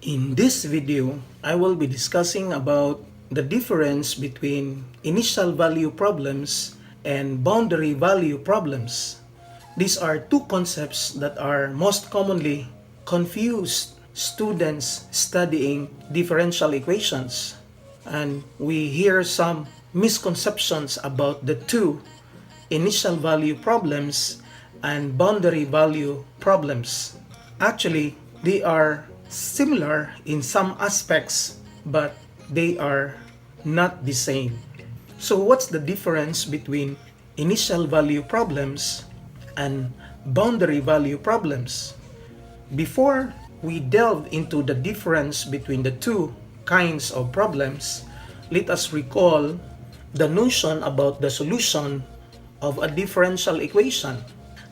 In this video, I will be discussing about the difference between initial value problems and boundary value problems. These are two concepts that are most commonly confused students studying differential equations. And we hear some misconceptions about the two initial value problems and boundary value problems. Actually, they are similar in some aspects, but they are not the same. So what's the difference between initial value problems and boundary value problems? Before we delve into the difference between the two kinds of problems, let us recall the notion about the solution of a differential equation.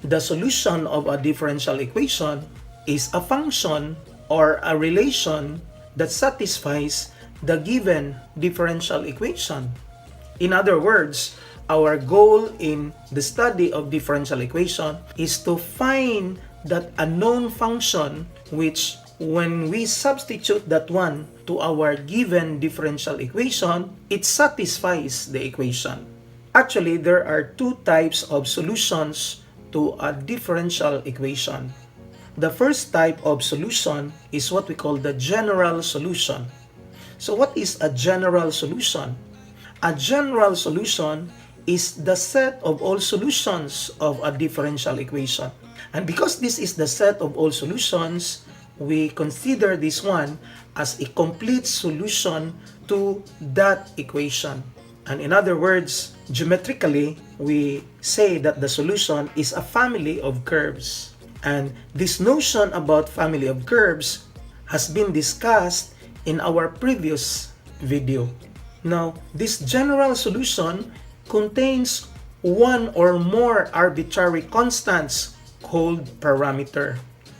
The solution of a differential equation is a function or a relation that satisfies the given differential equation. In other words, our goal in the study of differential equation is to find that unknown function which, when we substitute that one to our given differential equation, it satisfies the equation. Actually, there are two types of solutions to a differential equation. The first type of solution is what we call the general solution. So what is a general solution? A general solution is the set of all solutions of a differential equation. And because this is the set of all solutions, we consider this one as a complete solution to that equation. And in other words, geometrically, we say that the solution is a family of curves. And this notion about family of curves has been discussed in our previous video. Now, this general solution contains one or more arbitrary constants called parameter.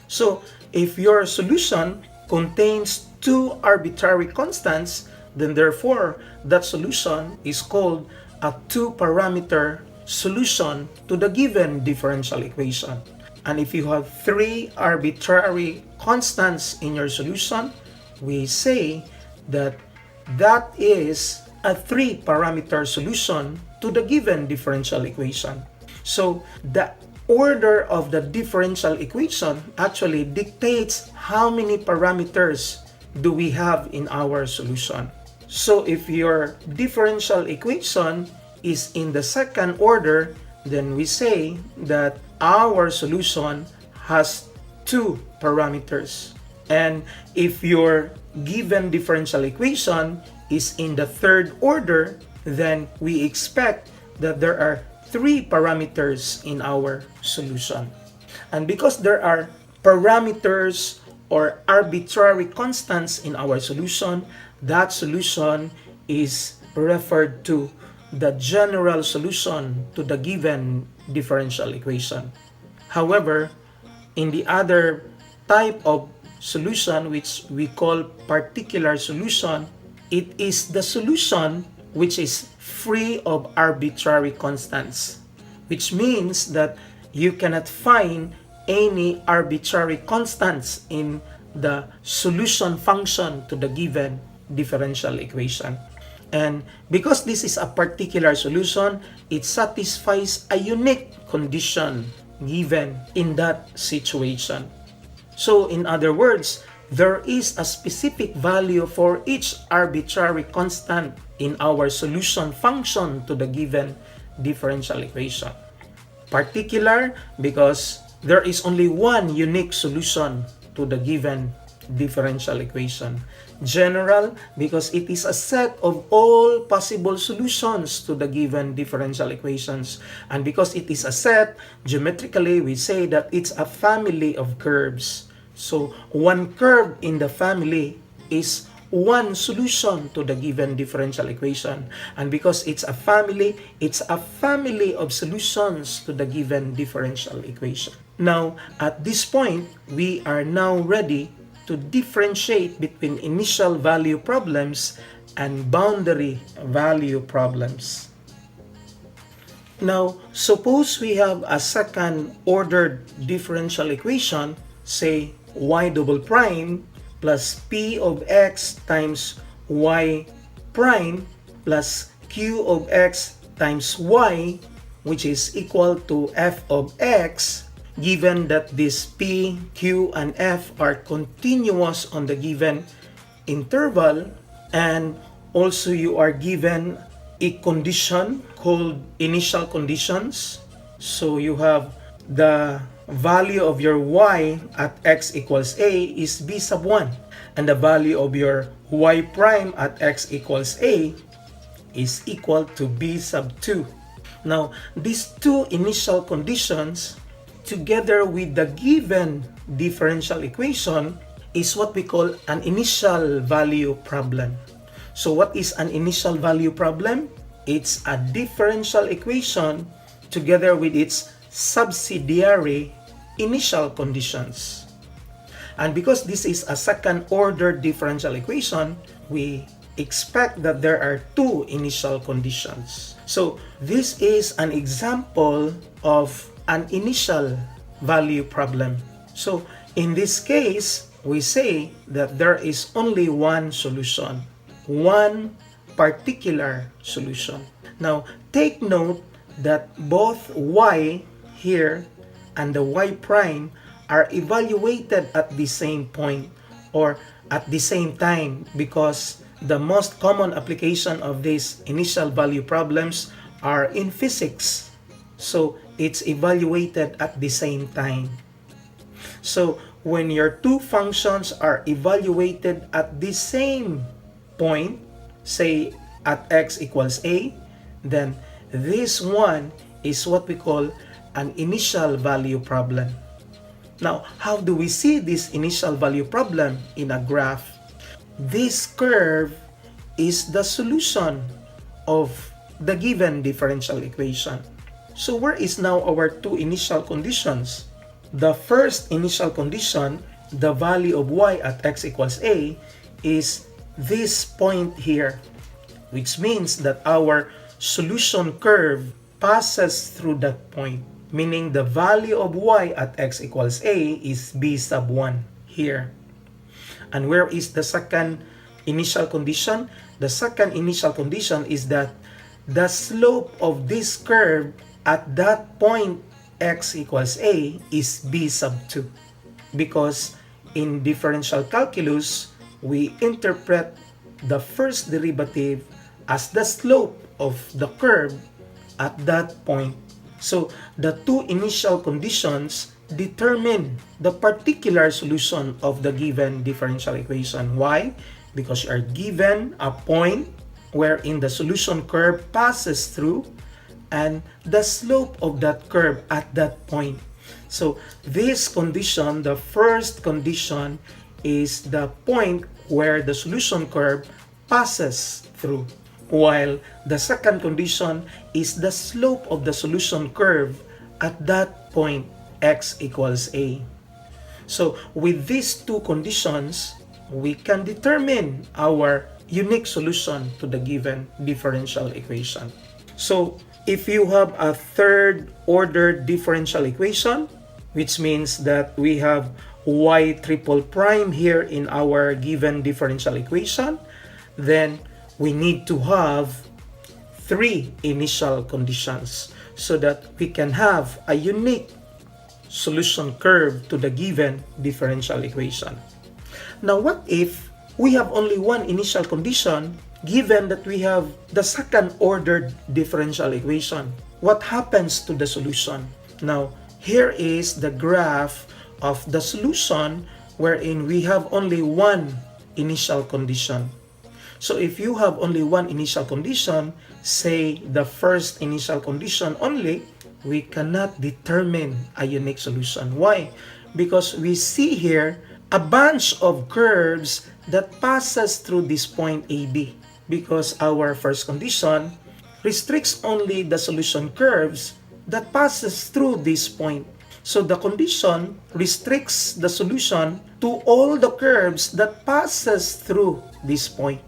So, if your solution contains two arbitrary constants, then therefore, that solution is called a two-parameter solution to the given differential equation. And if you have three arbitrary constants in your solution, we say that that is a three-parameter solution to the given differential equation. So the order of the differential equation actually dictates how many parameters do we have in our solution. So if your differential equation is in the second order, then we say that our solution has two parameters. And if your given differential equation is in the third order, then we expect that there are three parameters in our solution. And because there are parameters or arbitrary constants in our solution, that solution is referred to the general solution to the given differential equation. However, in the other type of solution, which we call particular solution, it is the solution which is free of arbitrary constants, which means that you cannot find any arbitrary constants in the solution function to the given differential equation. And because this is a particular solution, it satisfies a unique condition given in that situation. So in other words, there is a specific value for each arbitrary constant in our solution function to the given differential equation. Particular because there is only one unique solution to the given differential equation. General because it is a set of all possible solutions to the given differential equations. And because it is a set, geometrically we say that it's a family of curves. So one curve in the family is one solution to the given differential equation. And because it's a family of solutions to the given differential equation. Now, at this point, we are now ready to differentiate between initial value problems and boundary value problems. Now, suppose we have a second ordered differential equation, say y double prime plus p of x times y prime plus q of x times y, which is equal to f of x, given that this p, q, and f are continuous on the given interval, and also you are given a condition called initial conditions. So you have the value of your y at x equals a is b sub 1, and the value of your y prime at x equals a is equal to b sub 2. Now, these two initial conditions together with the given differential equation is what we call an initial value problem. So what is an initial value problem? It's a differential equation together with its subsidiary initial conditions. And because this is a second order differential equation, we expect that there are two initial conditions. So this is an example of an initial value problem. So in this case, we say that there is only one solution, one particular solution. Now, take note that both y here and the y prime are evaluated at the same point or at the same time, because the most common application of these initial value problems are in physics. So it's evaluated at the same time. So when your two functions are evaluated at the same point, say at x equals a, then this one is what we call an initial value problem. Now, how do we see this initial value problem in a graph? This curve is the solution of the given differential equation. So where is now our two initial conditions? The first initial condition, the value of y at x equals a, is this point here, which means that our solution curve passes through that point, meaning the value of y at x equals a is b sub 1 here. And where is the second initial condition? The second initial condition is that the slope of this curve at that point x equals a is b sub 2, because in differential calculus we interpret the first derivative as the slope of the curve at that point. So the two initial conditions determine the particular solution of the given differential equation. Why? Because you are given a point wherein the solution curve passes through and the slope of that curve at that point. So this condition, the first condition, is the point where the solution curve passes through, while the second condition is the slope of the solution curve at that point x equals a. So with these two conditions, we can determine our unique solution to the given differential equation. So if you have a third order differential equation, which means that we have y triple prime here in our given differential equation, then we need to have three initial conditions so that we can have a unique solution curve to the given differential equation. Now, what if we have only one initial condition given that we have the second ordered differential equation? What happens to the solution? Now, here is the graph of the solution wherein we have only one initial condition. So if you have only one initial condition, say the first initial condition only, we cannot determine a unique solution. Why? Because we see here a bunch of curves that passes through this point AB, because our first condition restricts only the solution curves that passes through this point. So the condition restricts the solution to all the curves that passes through this point.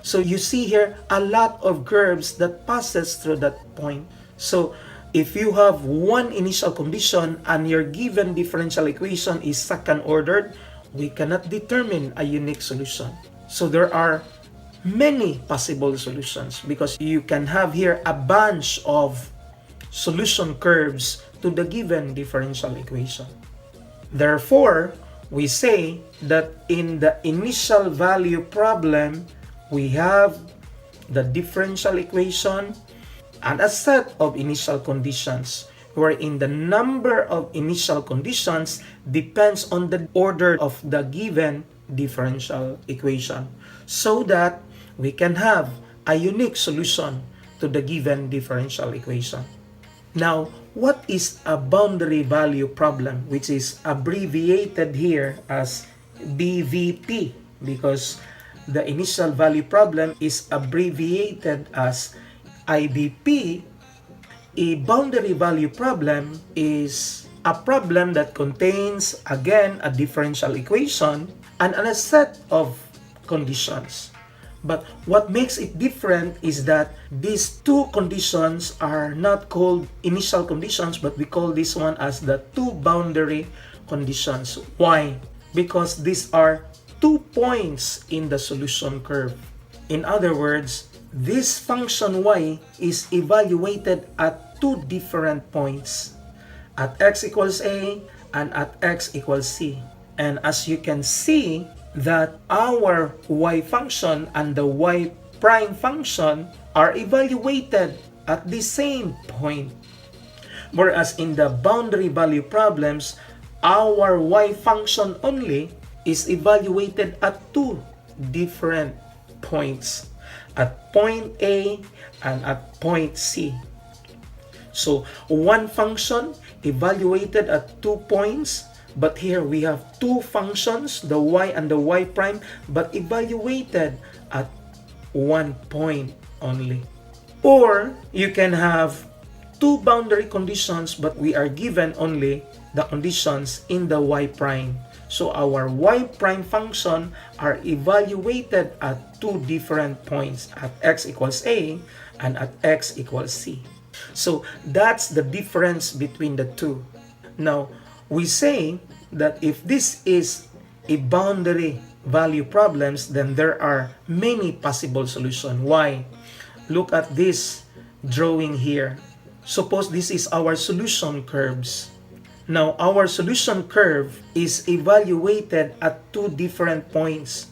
So you see here a lot of curves that passes through that point. So if you have one initial condition and your given differential equation is second ordered, we cannot determine a unique solution. So there are many possible solutions because you can have here a bunch of solution curves to the given differential equation. Therefore, we say that in the initial value problem, we have the differential equation and a set of initial conditions wherein the number of initial conditions depends on the order of the given differential equation so that we can have a unique solution to the given differential equation. Now, what is a boundary value problem, which is abbreviated here as BVP, because the initial value problem is abbreviated as IVP? A boundary value problem is a problem that contains, again, a differential equation and a set of conditions. But what makes it different is that these two conditions are not called initial conditions, but we call this one as the two boundary conditions. Why? Because these are 2 points in the solution curve. In other words, this function y is evaluated at 2 different points, at x equals a and at x equals c. And as you can see, that our y function and the y prime function are evaluated at the same point. Whereas in the boundary value problems, our y function only is evaluated at 2 different points, at point A and at point C. So one function evaluated at 2 points, but here we have 2 functions, the y and the y prime, but evaluated at 1 point only. Or you can have 2 boundary conditions, but we are given only the conditions in the y prime. So our y prime function are evaluated at 2 different points, at x equals a and at x equals c. So that's the difference between the two. Now, we say that if this is a boundary value problems, then there are many possible solutions. Why? Look at this drawing here. Suppose this is our solution curves. Now, our solution curve is evaluated at 2 different points.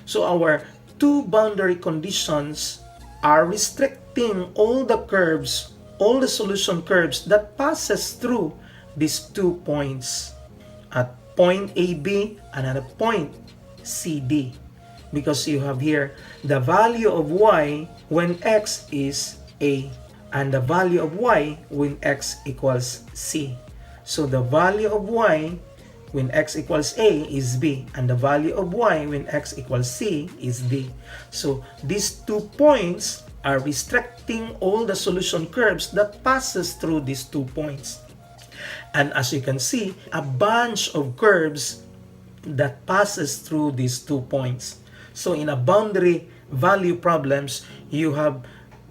So our 2 boundary conditions are restricting all the curves, all the solution curves that passes through these 2 points, at point AB and at a point CD, because you have here the value of y when x is a and the value of y when x equals c. So the value of y when x equals a is b and the value of y when x equals c is d. So these 2 points are restricting all the solution curves that passes through these 2 points. And as you can see, a bunch of curves that passes through these 2 points. So in a boundary value problems, you have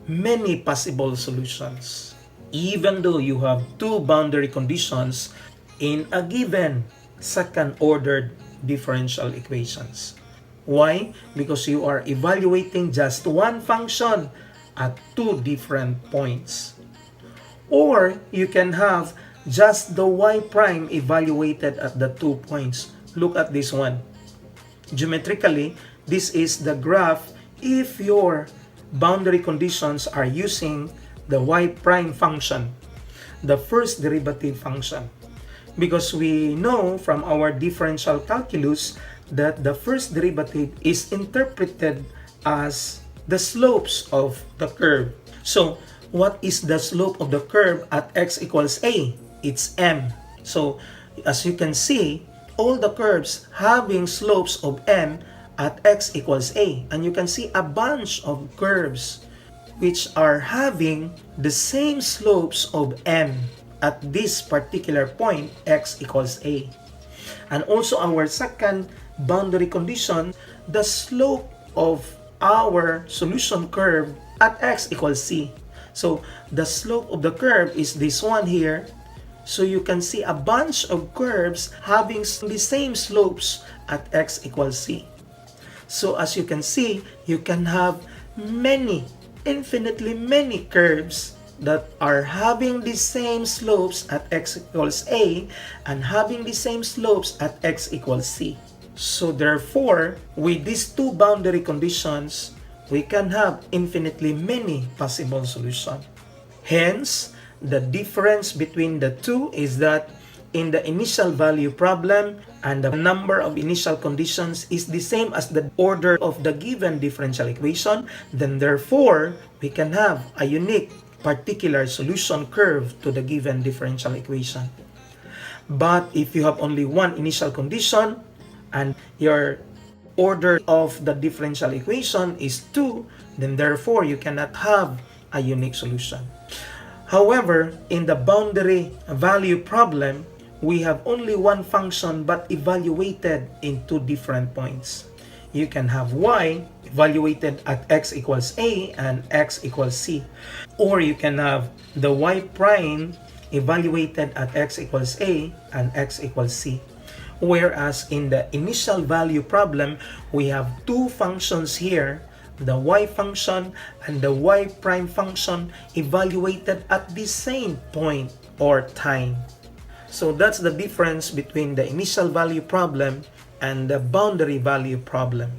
many possible solutions, even though you have 2 boundary conditions in a given second-ordered differential equations. Why? Because you are evaluating just one function at 2 different points. Or you can have just the y prime evaluated at the 2 points. Look at this one. Geometrically, this is the graph if your boundary conditions are using the y prime function, the first derivative function. Because we know from our differential calculus that the first derivative is interpreted as the slopes of the curve. So, what is the slope of the curve at x equals a? It's m. So, as you can see, all the curves having slopes of m at x equals a. And you can see a bunch of curves which are having the same slopes of m at this particular point, x equals a. And also our second boundary condition, the slope of our solution curve at x equals c. So the slope of the curve is this one here. So you can see a bunch of curves having the same slopes at x equals c. So as you can see, you can have infinitely many curves that are having the same slopes at x equals a and having the same slopes at x equals c. So therefore, with these two boundary conditions, we can have infinitely many possible solutions. Hence, the difference between the two is that in the initial value problem, and the number of initial conditions is the same as the order of the given differential equation, then therefore, we can have a unique particular solution curve to the given differential equation. But if you have only one initial condition and your order of the differential equation is 2, then therefore you cannot have a unique solution. However, in the boundary value problem, we have only one function but evaluated in two different points. You can have y evaluated at x equals a and x equals c. Or you can have the y prime evaluated at x equals a and x equals c. Whereas in the initial value problem, we have two functions here, the y function and the y prime function evaluated at the same point or time. So that's the difference between the initial value problem and the boundary value problem.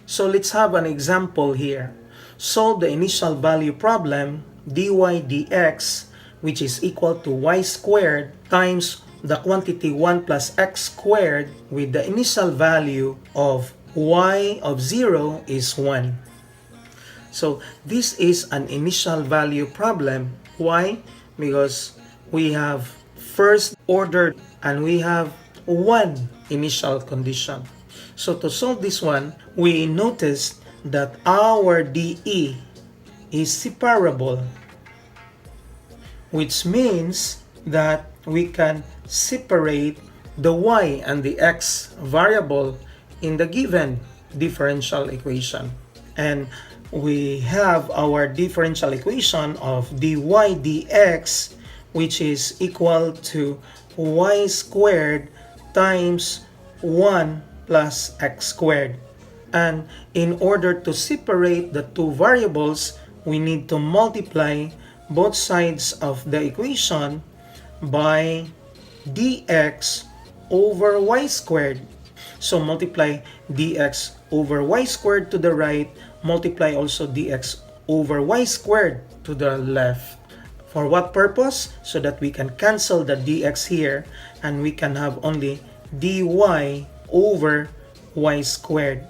So let's have an example here. Solve the initial value problem dy dx, which is equal to y squared times the quantity 1 plus x squared with the initial value of y of 0 is 1. So this is an initial value problem. Why? Because we have first order and we have one initial condition. So to solve this one, we notice that our dE is separable, which means that we can separate the y and the x variable in the given differential equation. And we have our differential equation of dy dx, which is equal to y squared times 1 plus x squared. And in order to separate the two variables, we need to multiply both sides of the equation by dx over y squared. So multiply dx over y squared to the right, multiply also dx over y squared to the left. For what purpose? So that we can cancel the dx here and we can have only dy over y squared.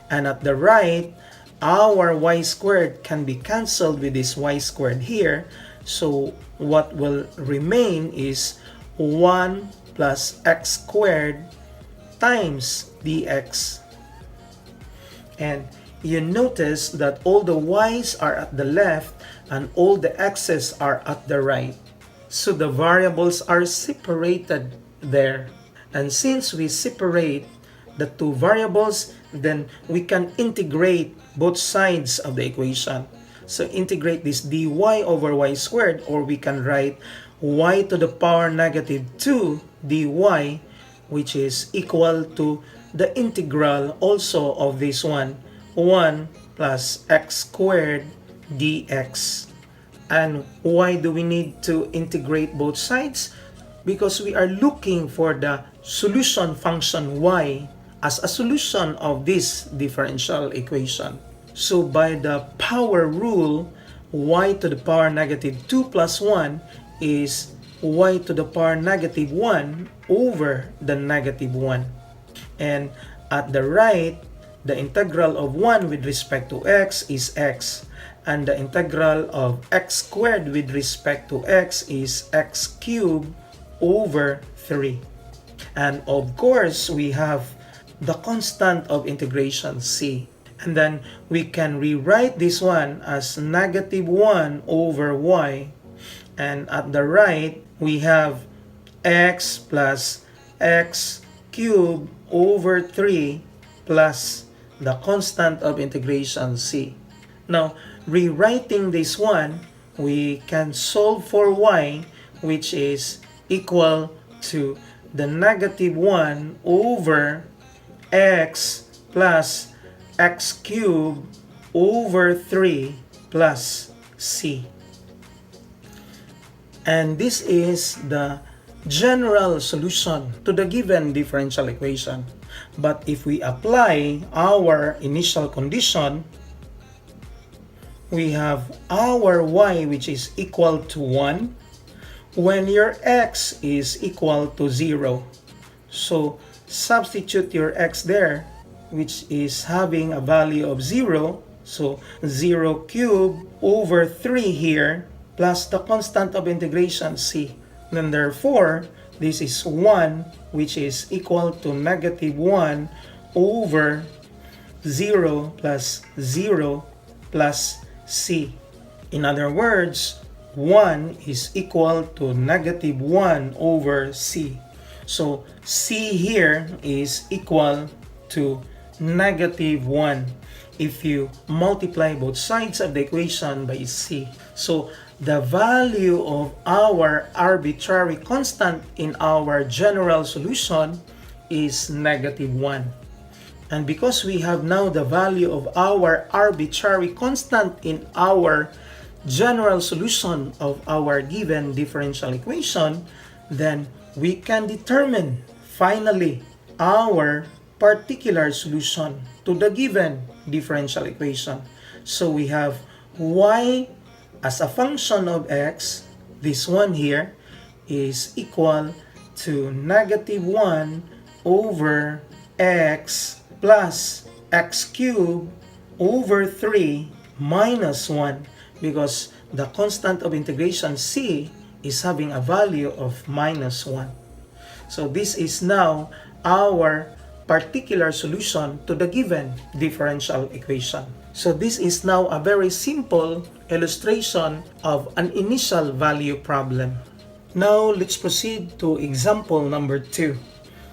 And at the right, our y squared can be cancelled with this y squared here. So what will remain is 1 plus x squared times dx. And you notice that all the y's are at the left and all the x's are at the right. So the variables are separated there. And since we separate the two variables, then we can integrate both sides of the equation. So integrate this dy over y squared, or we can write y to the power negative 2 dy, which is equal to the integral also of this one, 1 plus x squared dx. And why do we need to integrate both sides? Because we are looking for the solution function y as a solution of this differential equation. So by the power rule, y to the power negative 2 plus 1 is y to the power negative 1 over the negative 1. And at the right, the integral of 1 with respect to x is x. And the integral of x squared with respect to x is x cubed over 3. And of course, we have the constant of integration c. And then we can rewrite this one as negative 1 over y. And at the right, we have x plus x cubed over 3 plus the constant of integration c. Now, rewriting this one, we can solve for y, which is equal to the negative 1 over x plus x cubed over 3 plus c. And this is the general solution to the given differential equation. But if we apply our initial condition, we have our y which is equal to 1 when your x is equal to 0. So substitute your x there, which is having a value of 0. So 0 cubed over 3 here plus the constant of integration c. Then therefore, this is 1 which is equal to negative 1 over 0 plus 0 plus c. In other words, 1 is equal to negative 1 over c. So c here is equal to negative 1 if you multiply both sides of the equation by c. So the value of our arbitrary constant in our general solution is negative 1. And because we have now the value of our arbitrary constant in our general solution of our given differential equation, then we can determine finally our particular solution to the given differential equation. So we have y as a function of x, this one here, is equal to negative 1 over x plus x cubed over 3 minus 1, because the constant of integration c is having a value of minus 1. So this is now our particular solution to the given differential equation. So this is now a very simple illustration of an initial value problem. Now let's proceed to example number 2.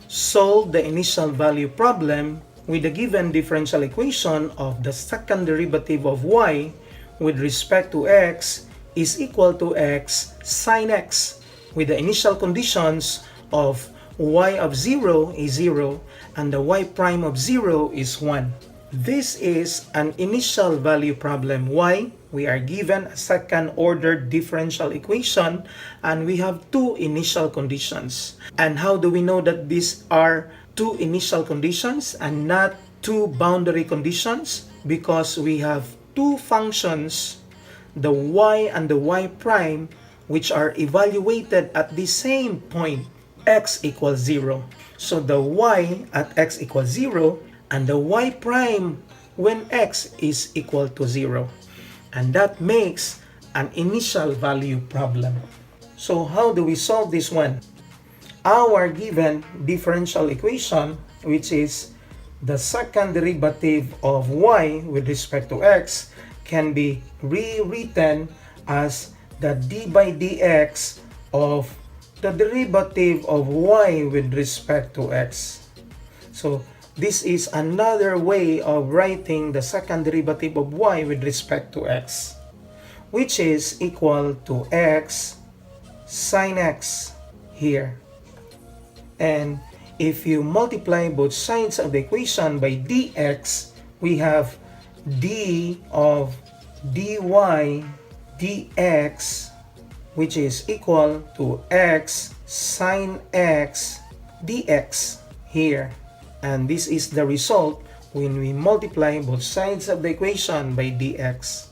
Solve the initial value problem with the given differential equation of the second derivative of y with respect to x is equal to x sine x, with the initial conditions of y of 0 is 0 and the y prime of 0 is 1. This is an initial value problem. Why? We are given a second order differential equation and we have two initial conditions. And how do we know that these are two initial conditions and not two boundary conditions? Because we have two functions, the y and the y prime, which are evaluated at the same point, x equals 0. So the y at x equals 0 and the y prime when x is equal to 0. And that makes an initial value problem. So how do we solve this one? Our given differential equation, which is the second derivative of y with respect to x, can be rewritten as the d by dx of the derivative of y with respect to x. So this is another way of writing the second derivative of y with respect to x, which is equal to x sine x here. And if you multiply both sides of the equation by dx, we have d of dy dx, which is equal to x sine x dx here. And this is the result when we multiply both sides of the equation by dx.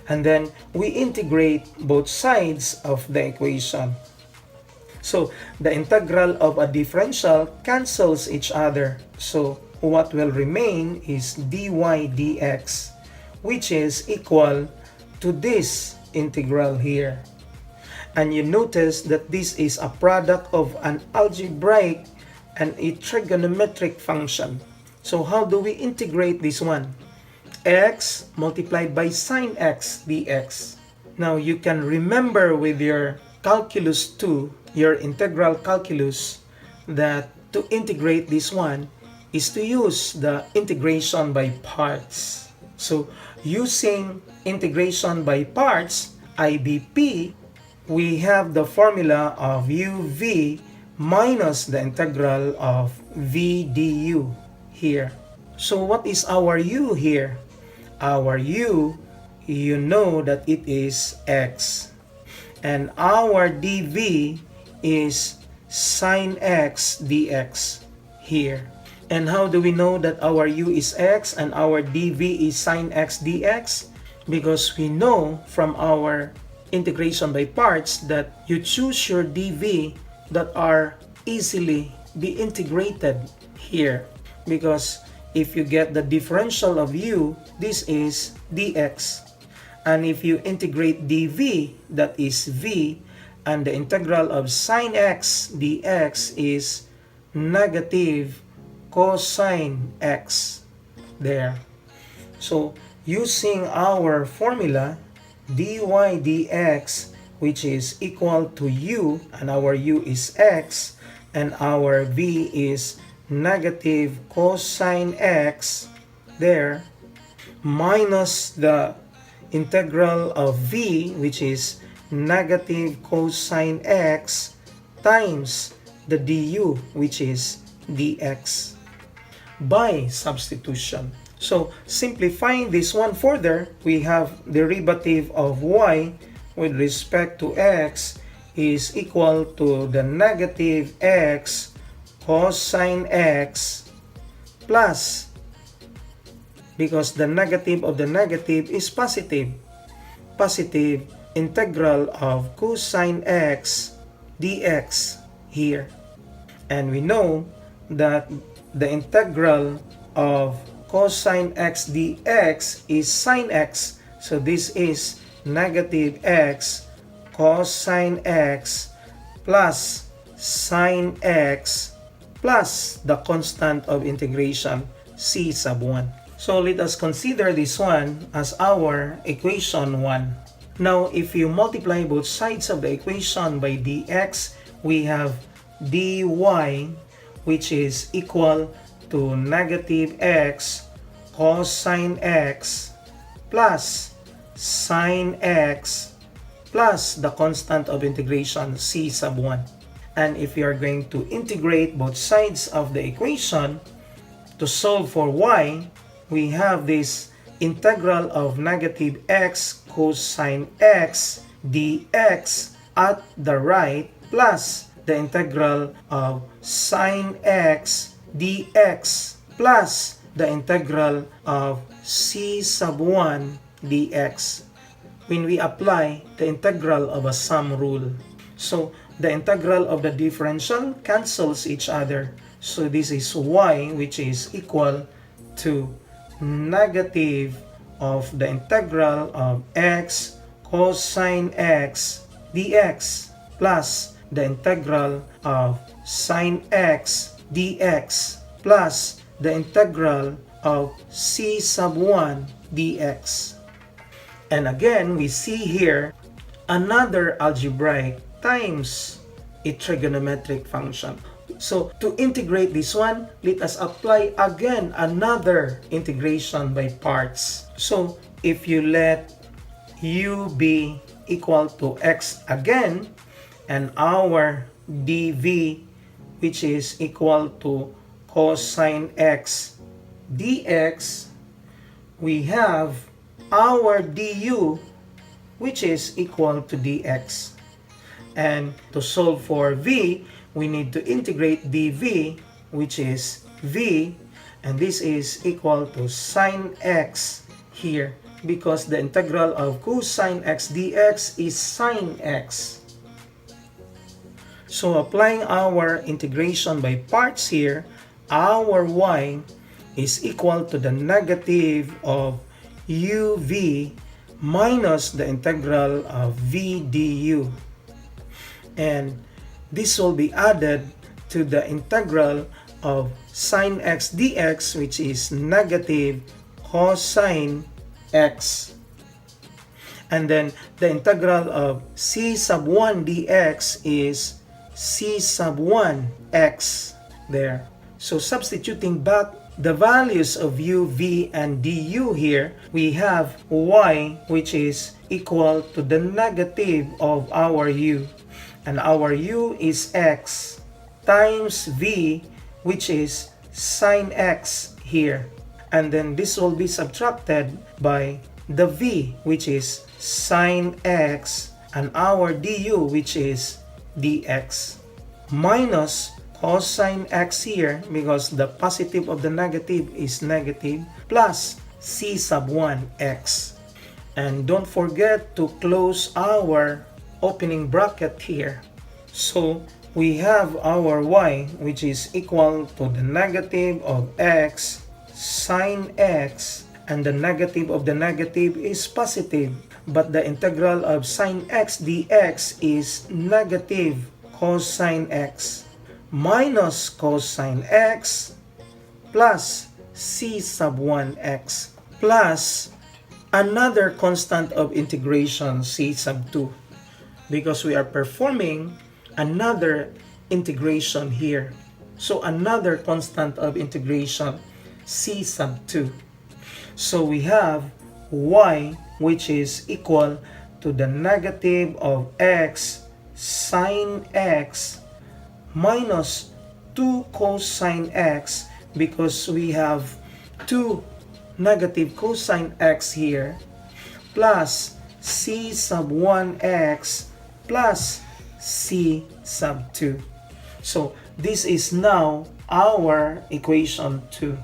And then we integrate both sides of the equation. So the integral of a differential cancels each other. So what will remain is dy dx, which is equal to this integral here. And you notice that this is a product of an algebraic and a trigonometric function. So how do we integrate this one? X multiplied by sine x dx. Now you can remember with your calculus 2, your integral calculus, that to integrate this one is to use the integration by parts. So using integration by parts, IVP, we have the formula of uv minus the integral of v du here. So what is our u here? Our u, you know that it is x. And our dv is sine x dx here. And how do we know that our u is x and our dv is sine x dx? Because we know from our integration by parts that you choose your dv that are easily be integrated here. Because if you get the differential of u, this is dx. And if you integrate dv, that is v, and the integral of sine x dx is negative cosine x there. So using our formula, dy dx, which is equal to u, and our u is x, and our v is negative cosine x there, minus the integral of v, which is negative cosine x, times the du, which is dx, by substitution. So simplifying this one further, we have derivative of y with respect to x is equal to the negative x cosine x plus, because the negative of the negative is positive, positive integral of cosine x dx here. And we know that the integral of cosine x dx is sine x. So this is negative x cosine x plus sine x plus the constant of integration c sub 1. So let us consider this one as our equation 1. Now if you multiply both sides of the equation by dx, we have dy, which is equal to negative x cosine x plus sine x plus the constant of integration c sub 1. And if you are going to integrate both sides of the equation to solve for y, we have this integral of negative x cosine x dx at the right plus the integral of sine x dx plus the integral of c sub 1 dx when we apply the integral of a sum rule. So the integral of the differential cancels each other. So this is y, which is equal to negative of the integral of x cosine x dx plus the integral of sine x dx plus the integral of c sub 1 dx. And again, we see here another algebraic times a trigonometric function. So to integrate this one, let us apply again another integration by parts. So if you let u be equal to x again, and our dv, which is equal to cosine x dx, we have our du, which is equal to dx. And to solve for v, we need to integrate dv, which is v, and this is equal to sine x here, because the integral of cosine x dx is sine x. So applying our integration by parts here, our y is equal to the negative of uv minus the integral of v du. And this will be added to the integral of sine x dx, which is negative cosine x. And then the integral of c sub 1 dx is c sub 1 x there. So substituting back the values of u, v, and du here, we have y, which is equal to the negative of our u. And our u is x. times v, which is sine x here. And then this will be subtracted by the v, which is sine x, and our du, which is dx, minus cosine x here, because the positive of the negative is negative, plus c sub 1 x. And don't forget to close our opening bracket here. So we have our y, which is equal to the negative of x sine x, and the negative of the negative is positive, but the integral of sine x dx is negative cosine x minus cosine x plus c sub 1x plus another constant of integration, c sub 2, because we are performing another integration here. So another constant of integration, c sub 2. So we have y, which is equal to the negative of x sine x minus 2 cosine x, because we have 2 negative cosine x here, plus c sub 1x plus c sub 2. So this is now our equation 2.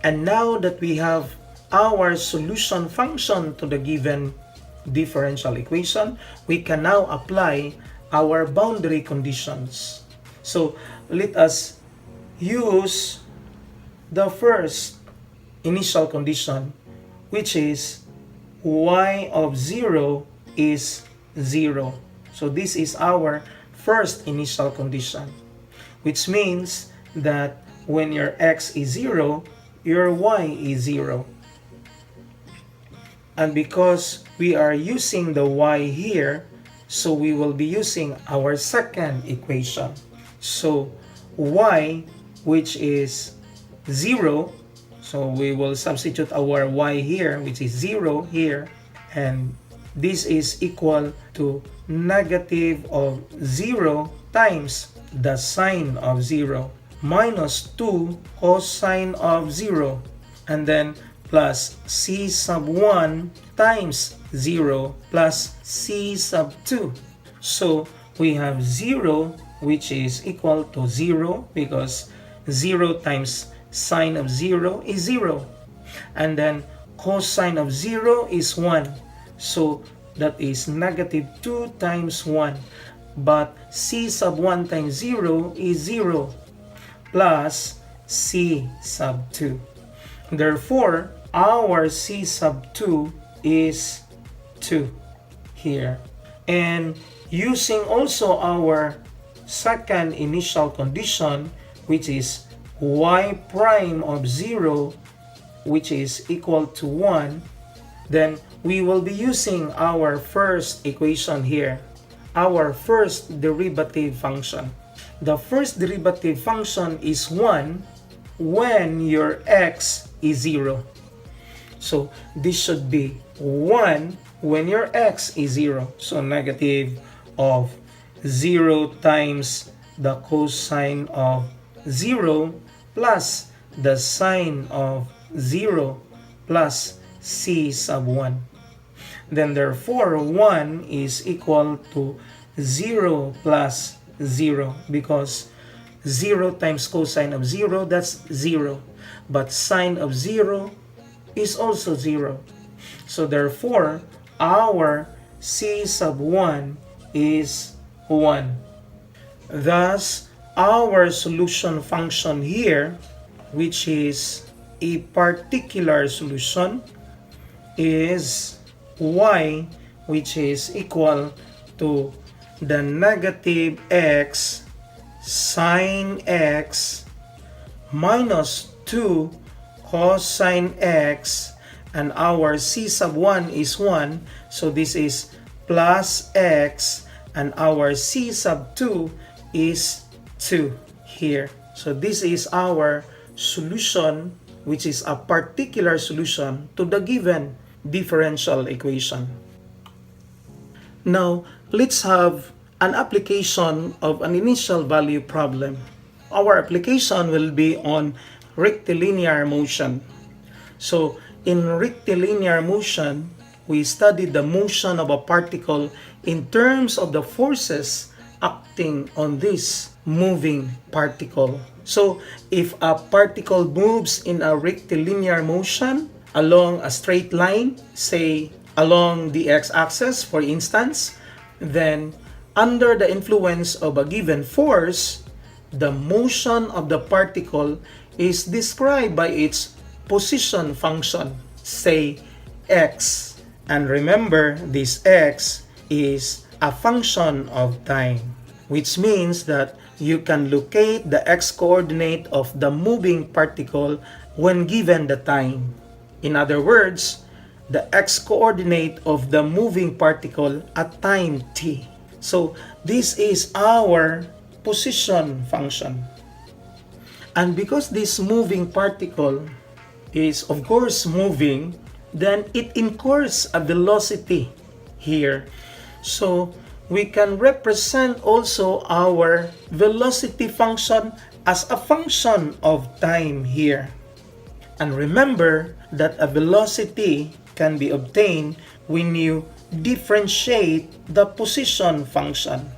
And now that we have our solution function to the given differential equation, we can now apply our boundary conditions. So let us use the first initial condition, which is y of 0 is 0. So this is our first initial condition, which means that when your x is 0, your y is 0. And because we are using the y here, so we will be using our second equation. So y, which is 0, so we will substitute our y here, which is 0 here, and this is equal to negative of 0 times the sine of 0 minus 2 cosine of 0, and then plus c sub 1 times 0 plus c sub 2. So we have 0, which is equal to 0, because 0 times sine of 0 is 0. And then cosine of 0 is 1. So that is negative 2 times 1. But c sub 1 times 0 is 0 plus c sub 2. Therefore, our c sub 2 is 2 here. And using also our second initial condition, which is y prime of 0, which is equal to 1, then we will be using our first equation here, our first derivative function. The first derivative function is 1 when your x is 0. So this should be 1 when your x is 0. So negative of 0 times the cosine of 0 plus the sine of 0 plus c sub 1. Then therefore 1 is equal to 0 plus 0, because 0 times cosine of 0, that's 0. But sine of 0 is also 0. So therefore, our c sub 1 is 1. Thus, our solution function here, which is a particular solution, is y, which is equal to the negative x sine x minus 2 cosine x, and our c sub 1 is 1, so this is plus x, and our c sub 2 is 2 here. So this is our solution, which is a particular solution to the given differential equation. Now, let's have an application of an initial value problem. Our application will be on rectilinear motion. So, in rectilinear motion, we studied the motion of a particle in terms of the forces acting on this moving particle. So, if a particle moves in a rectilinear motion along a straight line, say along the x-axis for instance, then under the influence of a given force, the motion of the particle is described by its position function, say x. And remember, this x is a function of time, which means that you can locate the x-coordinate of the moving particle when given the time. In other words, the x-coordinate of the moving particle at time t. So, this is our position function. And because this moving particle is of course moving, then it incurs a velocity here. So, we can represent also our velocity function as a function of time here. And remember that a velocity can be obtained when you differentiate the position function.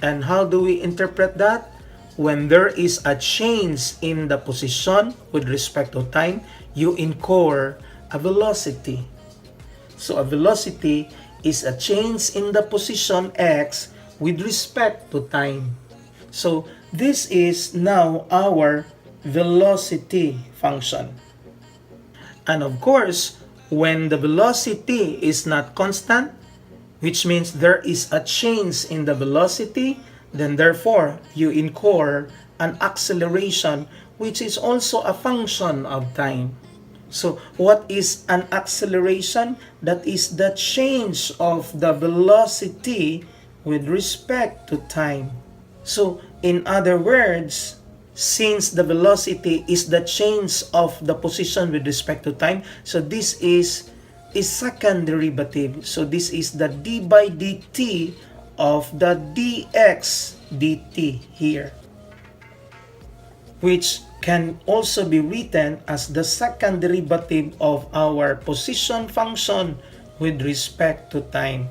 And how do we interpret that? When there is a change in the position with respect to time, you incur a velocity. So a velocity is a change in the position x with respect to time. So this is now our velocity function. And of course, when the velocity is not constant, which means there is a change in the velocity, then therefore you incur an acceleration which is also a function of time. So what is an acceleration? That is the change of the velocity with respect to time. So in other words, since the velocity is the change of the position with respect to time, so this is a second derivative. So this is the d by dt of the dx dt here, which can also be written as the second derivative of our position function with respect to time.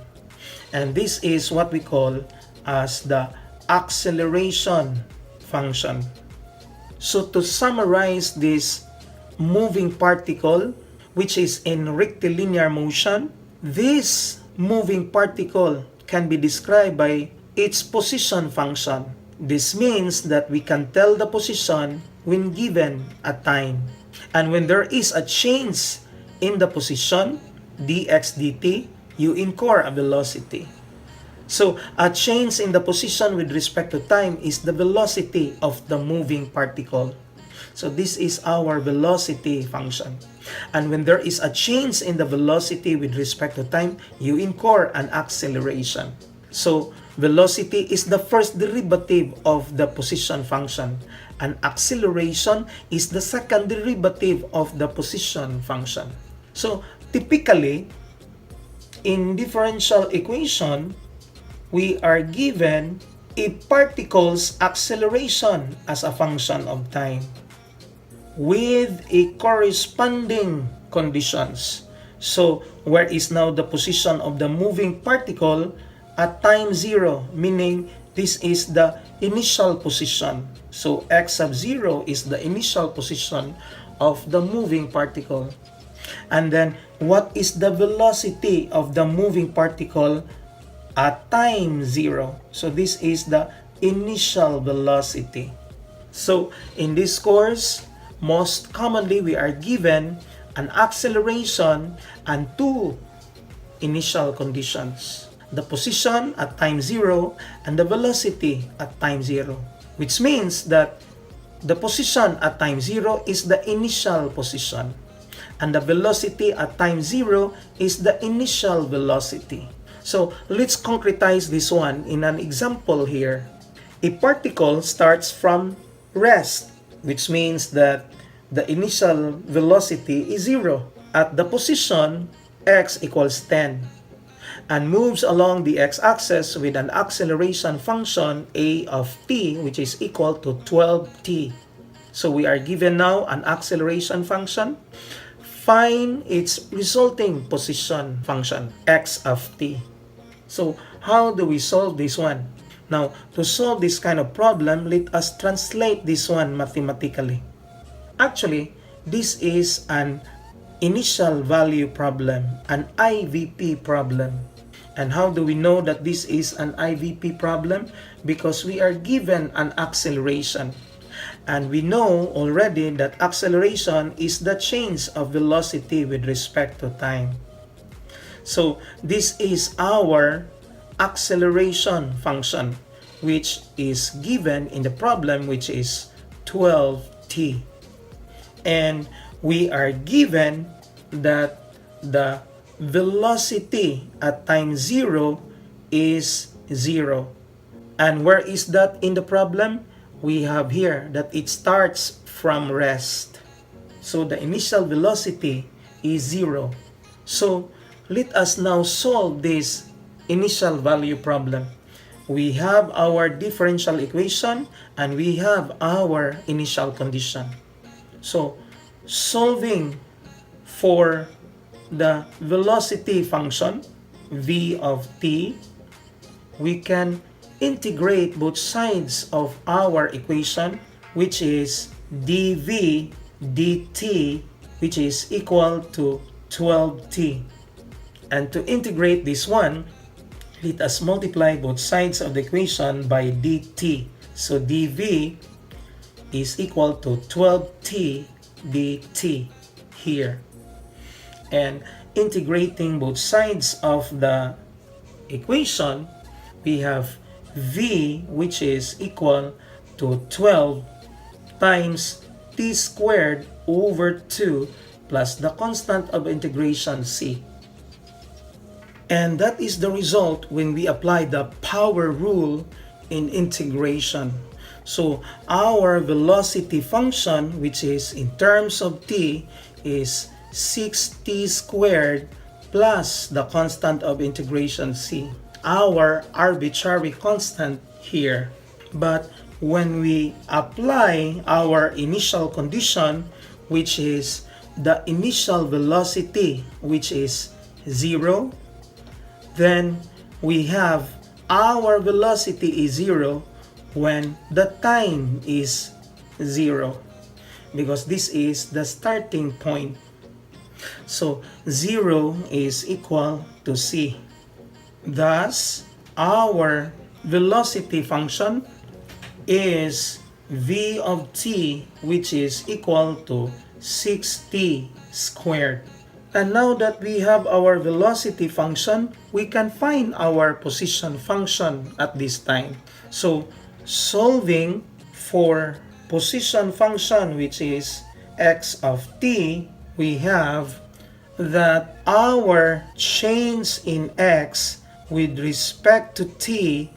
And this is what we call as the acceleration function. So to summarize this moving particle, which is in rectilinear motion, this moving particle can be described by its position function. This means that we can tell the position when given a time. And when there is a change in the position, dx dt, you incur a velocity. So, a change in the position with respect to time is the velocity of the moving particle. So, this is our velocity function. And when there is a change in the velocity with respect to time, you incur an acceleration. So, velocity is the first derivative of the position function, and acceleration is the second derivative of the position function. So, typically, in differential equation, we are given a particle's acceleration as a function of time with a corresponding conditions. So, where is now the position of the moving particle at time 0, meaning this is the initial position. So, x sub 0 is the initial position of the moving particle. And then, what is the velocity of the moving particle at time 0? So, this is the initial velocity. So, in this course, most commonly we are given an acceleration and two initial conditions: the position at time 0 and the velocity at time 0, which means that the position at time 0 is the initial position and the velocity at time 0 is the initial velocity. So let's concretize this one in an example here. A particle starts from rest, which means that the initial velocity is 0 at the position x equals 10. and moves along the x-axis with an acceleration function a of t, which is equal to 12t. So we are given now an acceleration function. Find its resulting position function, x of t. So how do we solve this one? Now, to solve this kind of problem, let us translate this one mathematically. Actually, this is an initial value problem, an IVP problem. And how do we know that this is an IVP problem? Because we are given an acceleration. And we know already that acceleration is the change of velocity with respect to time. So this is our acceleration function, which is given in the problem, which is 12t. And we are given that the velocity at time 0 is 0. And where is that in the problem? We have here that it starts from rest. So the initial velocity is 0. So let us now solve this initial value problem. We have our differential equation and we have our initial condition. So solving for the velocity function v of t, we can integrate both sides of our equation, which is dv dt, which is equal to 12t. And to integrate this one, let us multiply both sides of the equation by dt. So dv is equal to 12t dt here. And integrating both sides of the equation, we have v, which is equal to 12 times t squared over 2 plus the constant of integration c. And that is the result when we apply the power rule in integration. So our velocity function, which is in terms of t, is 6t squared plus the constant of integration c, our arbitrary constant here. But when we apply our initial condition, which is the initial velocity, which is 0, then we have our velocity is 0 when the time is 0, because this is the starting point. So 0 is equal to c. Thus, our velocity function is v of t, which is equal to 6t squared. And now that we have our velocity function, we can find our position function at this time. So solving for position function, which is x of t, we have that our change in x with respect to t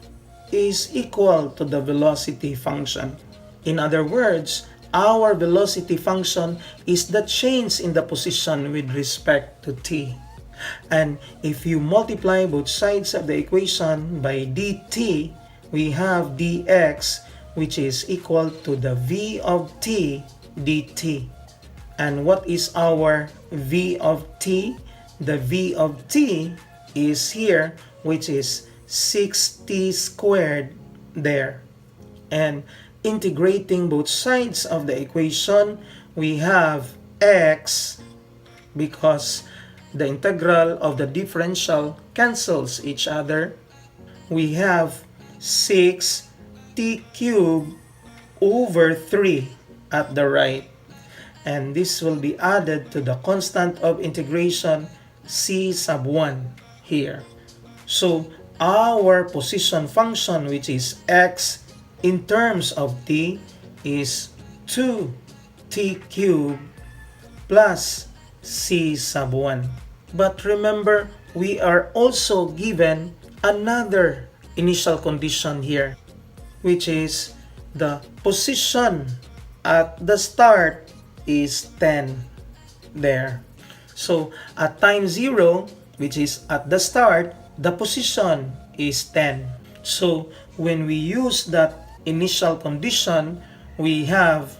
is equal to the velocity function. In other words, our velocity function is the change in the position with respect to t. And if you multiply both sides of the equation by dt, we have dx, which is equal to the v of t dt. And what is our v of t? The v of t is here, which is 6t squared there. And integrating both sides of the equation, we have x, because the integral of the differential cancels each other. We have 6t cubed over 3 at the right. And this will be added to the constant of integration c sub 1 here. So our position function, which is x in terms of t, is 2t cubed plus c sub 1. But remember, we are also given another initial condition here, which is the position at the start is 10 there. So at time 0, which is at the start, the position is 10. So when we use that initial condition, we have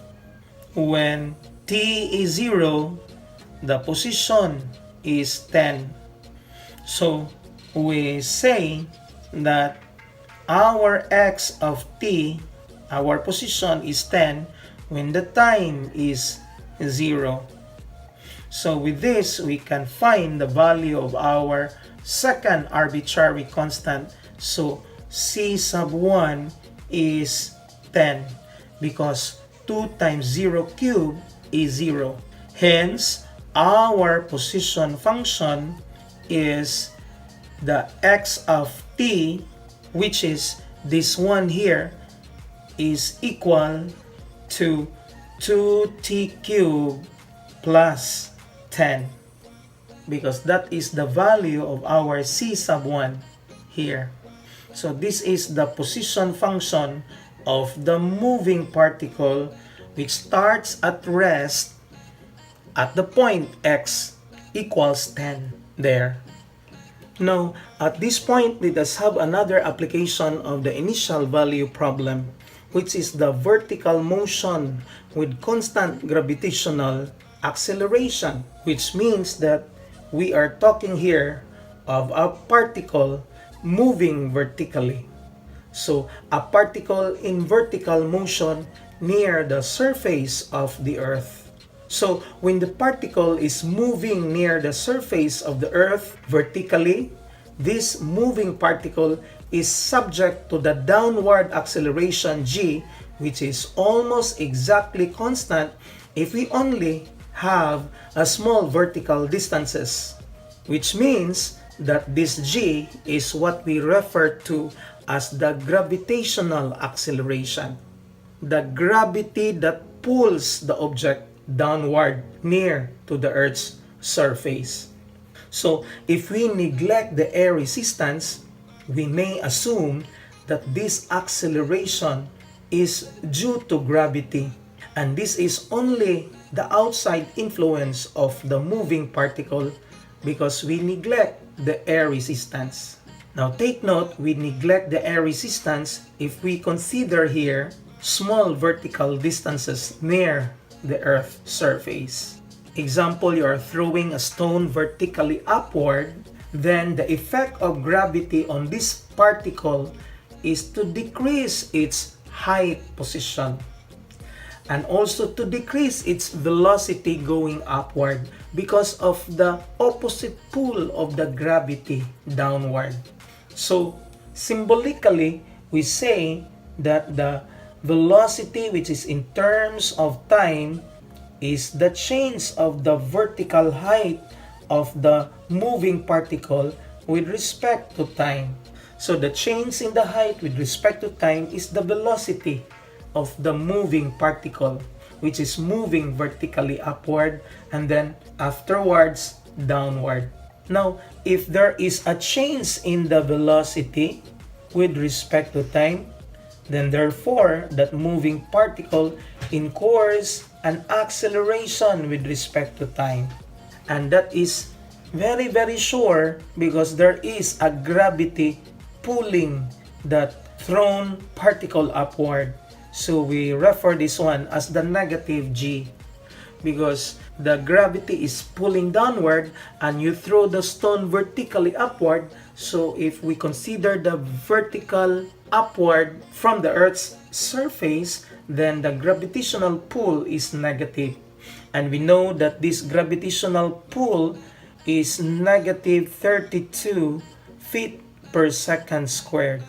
when t is 0, the position is 10. So we say that our x of t, our position is 10 when the time is 0. So with this, we can find the value of our second arbitrary constant. So c sub 1 is 10 because 2 times 0 cubed is 0. Hence, our position function is the x of t, which is this one here, is equal to 2t cubed plus 10, because that is the value of our c sub 1 here. So this is the position function of the moving particle, which starts at rest at the point x equals 10 there. Now, at this point, let us have another application of the initial value problem, which is the vertical motion with constant gravitational acceleration, which means that we are talking here of a particle moving vertically. So, a particle in vertical motion near the surface of the Earth. So, when the particle is moving near the surface of the Earth vertically, this moving particle is subject to the downward acceleration g, which is almost exactly constant if we only have a small vertical distances, which means that this g is what we refer to as the gravitational acceleration, the gravity that pulls the object downward near to the Earth's surface. So if we neglect the air resistance, we may assume that this acceleration is due to gravity, and this is only the outside influence of the moving particle because we neglect the air resistance. Now take note, we neglect the air resistance if we consider here small vertical distances near the Earth's surface. Example, you are throwing a stone vertically upward, then the effect of gravity on this particle is to decrease its height position and also to decrease its velocity going upward because of the opposite pull of the gravity downward. So symbolically, we say that the velocity, which is in terms of time, is the change of the vertical height of the moving particle with respect to time. So the change in the height with respect to time is the velocity of the moving particle, which is moving vertically upward and then afterwards downward. Now, if there is a change in the velocity with respect to time, then therefore that moving particle incurs an acceleration with respect to time. And that is very, very sure because there is a gravity pulling that thrown particle upward. So we refer this one as the negative g, because the gravity is pulling downward and you throw the stone vertically upward. So if we consider the vertical upward from the Earth's surface, then the gravitational pull is negative. And we know that this gravitational pull is negative 32 feet per second squared.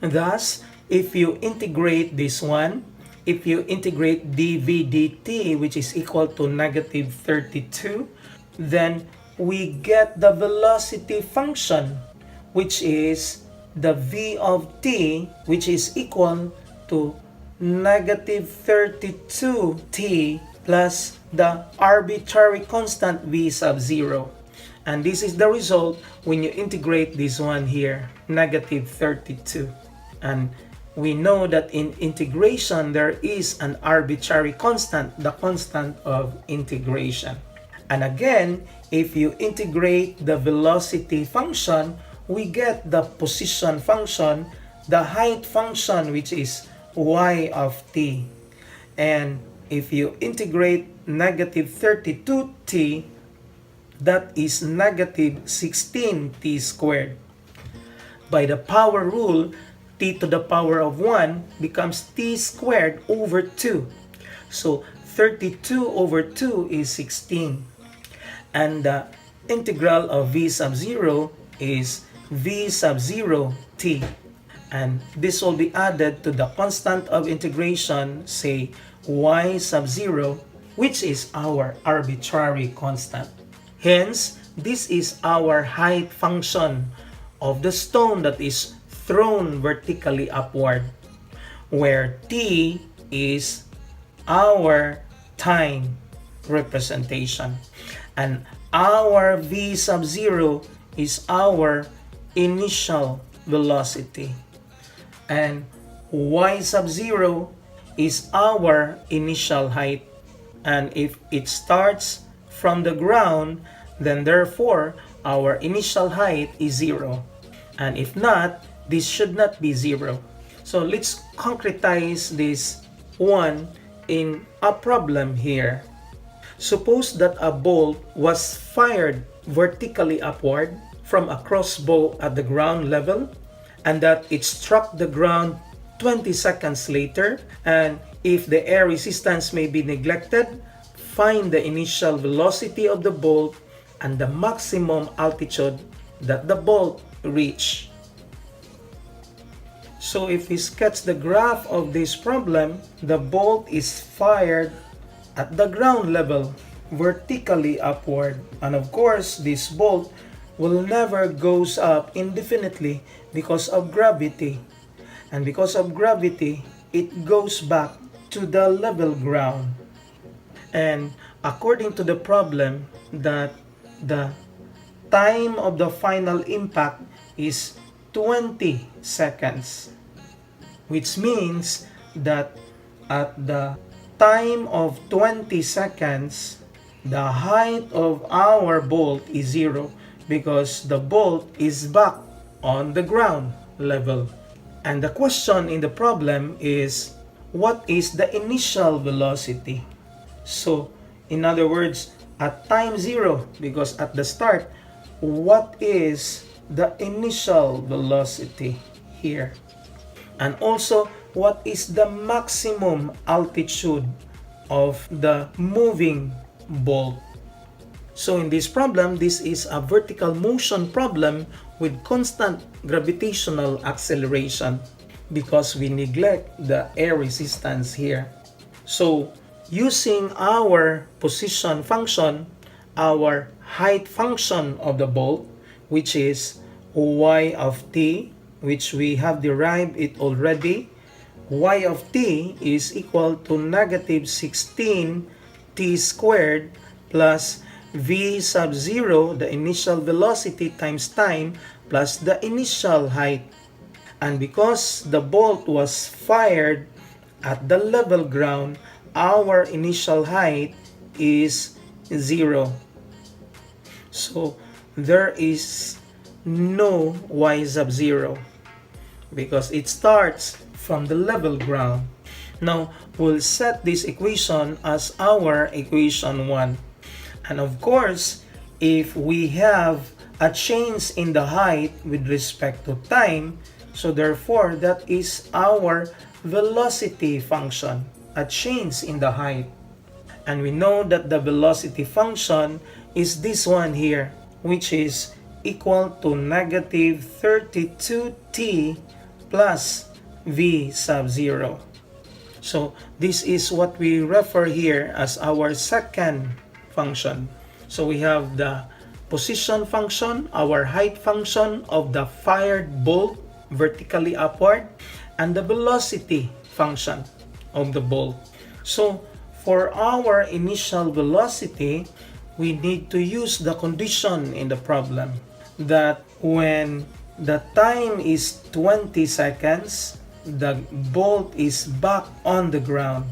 Thus, if you integrate this one, if you integrate dv dt, which is equal to negative 32, then we get the velocity function, which is the v of t, which is equal to negative 32t plus the arbitrary constant v sub 0. And this is the result when you integrate this one here, negative 32. And we know that in integration there is an arbitrary constant, the constant of integration. And again, if you integrate the velocity function, we get the position function, the height function, which is y of t. And if you integrate negative 32t, that is negative 16t squared. By the power rule, t to the power of 1 becomes t squared over 2. So 32 over 2 is 16. And the integral of v sub 0 is v sub 0 t. And this will be added to the constant of integration, say y sub 0, which is our arbitrary constant. Hence, this is our height function of the stone that is thrown vertically upward, where t is our time representation, and our v sub 0 is our initial velocity, and y sub 0 is our initial height. And if it starts from the ground, then therefore our initial height is 0. And if not, this should not be 0. So let's concretize this one in a problem here. Suppose that a bolt was fired vertically upward from a crossbow at the ground level, and that it struck the ground 20 seconds later. And if the air resistance may be neglected, find the initial velocity of the bolt and the maximum altitude that the bolt reached. So if we sketch the graph of this problem, the bolt is fired at the ground level, vertically upward. And of course, this bolt will never goes up indefinitely because of gravity. And because of gravity, it goes back to the level ground. And according to the problem, that the time of the final impact is 20 seconds, which means that at the time of 20 seconds, the height of our bolt is 0 because the bolt is back on the ground level. And the question in the problem is, what is the initial velocity? So, in other words, at time 0, because at the start, what is the initial velocity here? And also, what is the maximum altitude of the moving bolt? So in this problem, this is a vertical motion problem with constant gravitational acceleration because we neglect the air resistance here. So using our position function, our height function of the bolt, which is y of t, which we have derived it already, y of t is equal to negative 16 t squared plus v sub 0, the initial velocity times time, plus the initial height. And because the bolt was fired at the level ground, our initial height is 0. So there is no y sub 0 because it starts from the level ground. Now, we'll set this equation as our equation 1. And of course, if we have a change in the height with respect to time, so therefore that is our velocity function, a change in the height. And we know that the velocity function is this one here, which is equal to negative 32t plus v sub 0. So this is what we refer here as our second function. So we have the position function, our height function of the fired bolt vertically upward, and the velocity function of the bolt. So for our initial velocity, we need to use the condition in the problem that when the time is 20 seconds, the bolt is back on the ground.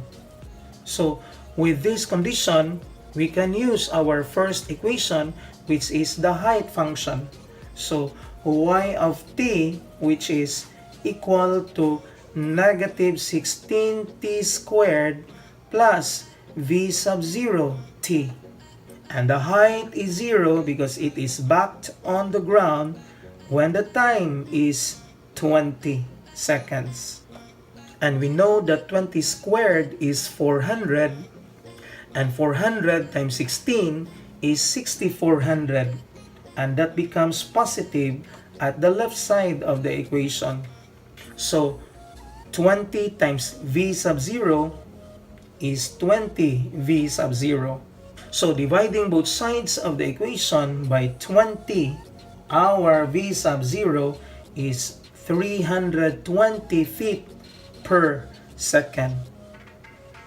So with this condition, we can use our first equation, which is the height function, So y of t, which is equal to negative 16t squared plus v sub 0 t. And the height is 0 because it is backed on the ground when the time is 20 seconds. And we know that 20 squared is 400, and 400 times 16 is 6400, and that becomes positive at the left side of the equation. So 20 times v sub 0 is 20 v sub 0. So dividing both sides of the equation by 20, our v sub 0 is 320 feet per second.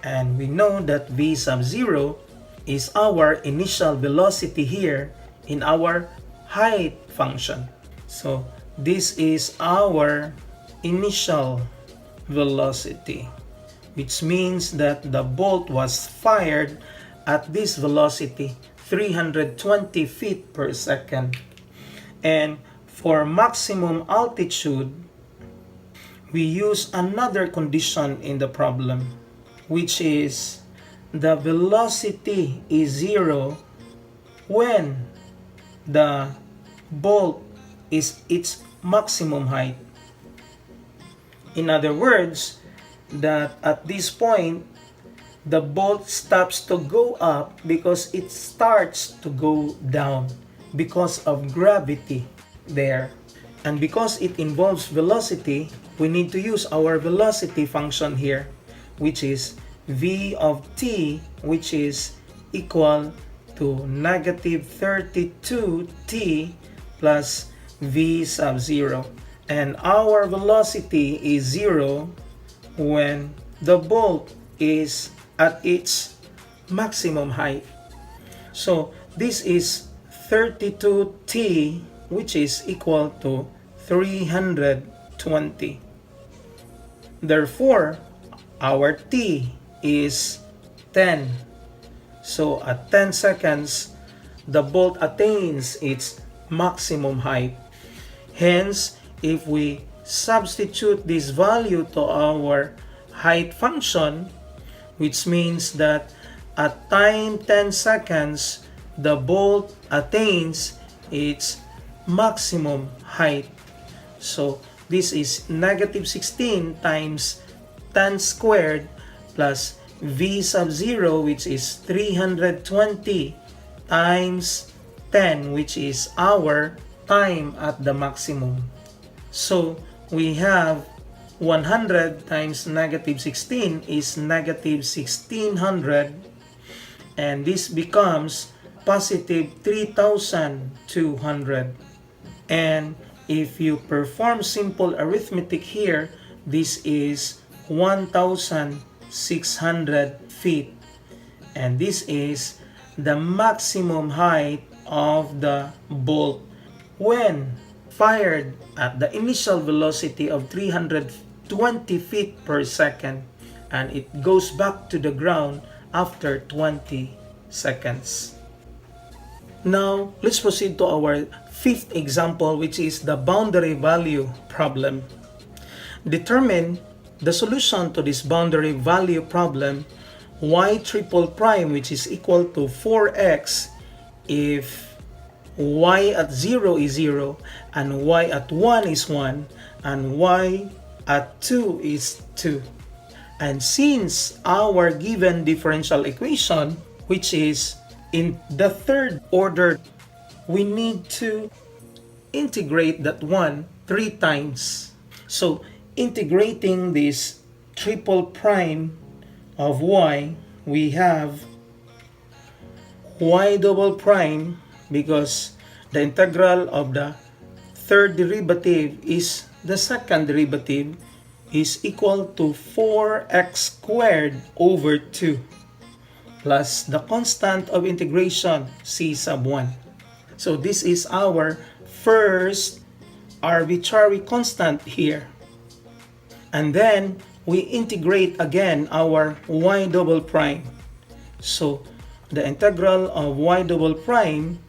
And we know that v sub 0 is our initial velocity here in our height function. So this is our initial velocity, which means that the bolt was fired at this velocity, 320 feet per second. And for maximum altitude, we use another condition in the problem, which is the velocity is 0 when the bolt is its maximum height. In other words, that at this point, the bolt stops to go up because it starts to go down because of gravity there. And because it involves velocity, we need to use our velocity function here, which is v of t, which is equal to negative 32t plus v sub 0. And our velocity is 0 when the bolt is at its maximum height. So this is 32t, which is equal to 320. Therefore, our t is 10. So at 10 seconds, the bolt attains its maximum height. Hence, if we substitute this value to our height function, which means that at time 10 seconds, the bolt attains its maximum height. So this is negative 16 times 10 squared plus v sub 0, which is 320 times 10, which is our time at the maximum. So we have 100 times negative 16 is negative 1600, and this becomes positive 3200. And if you perform simple arithmetic here, this is 1600 feet, and this is the maximum height of the bolt when fired at the initial velocity of 320 feet per second, and it goes back to the ground after 20 seconds. Now, let's proceed to our fifth example, which is the boundary value problem. Determine the solution to this boundary value problem, y triple prime, which is equal to 4x if y at 0 is 0, and y at 1 is 1, and y at 2 is 2. And since our given differential equation, which is in the third order, we need to integrate that one 3 times. So integrating this triple prime of y, we have y double prime, because the integral of the third derivative is the second derivative, is equal to 4x squared over 2 plus the constant of integration c sub 1. So this is our first arbitrary constant here. And then we integrate again our y double prime. So the integral of y double prime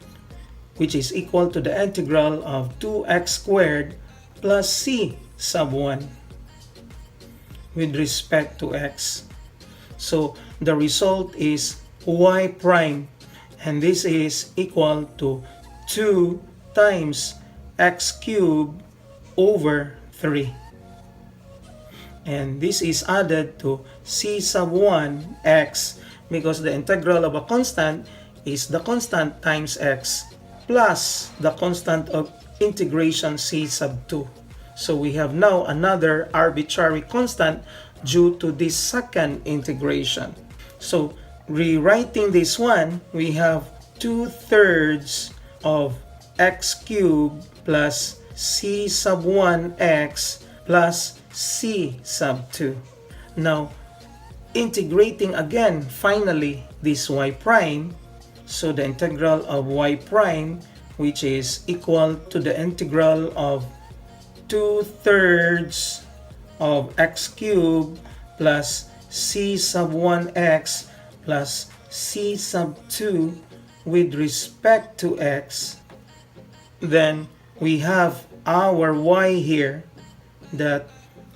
which is equal to the integral of 2x squared plus c sub 1 with respect to x. So the result is y prime, and this is equal to 2 times x cubed over 3. And this is added to c sub 1 x, because the integral of a constant is the constant times x plus the constant of integration c sub 2. So we have now another arbitrary constant due to this second integration. So rewriting this one, we have 2/3 of x cubed plus c sub 1 x plus c sub 2. Now, integrating again finally this y prime, so the integral of y prime, which is equal to the integral of 2/3 of x cubed plus c sub 1x plus c sub 2 with respect to x. Then we have our y here that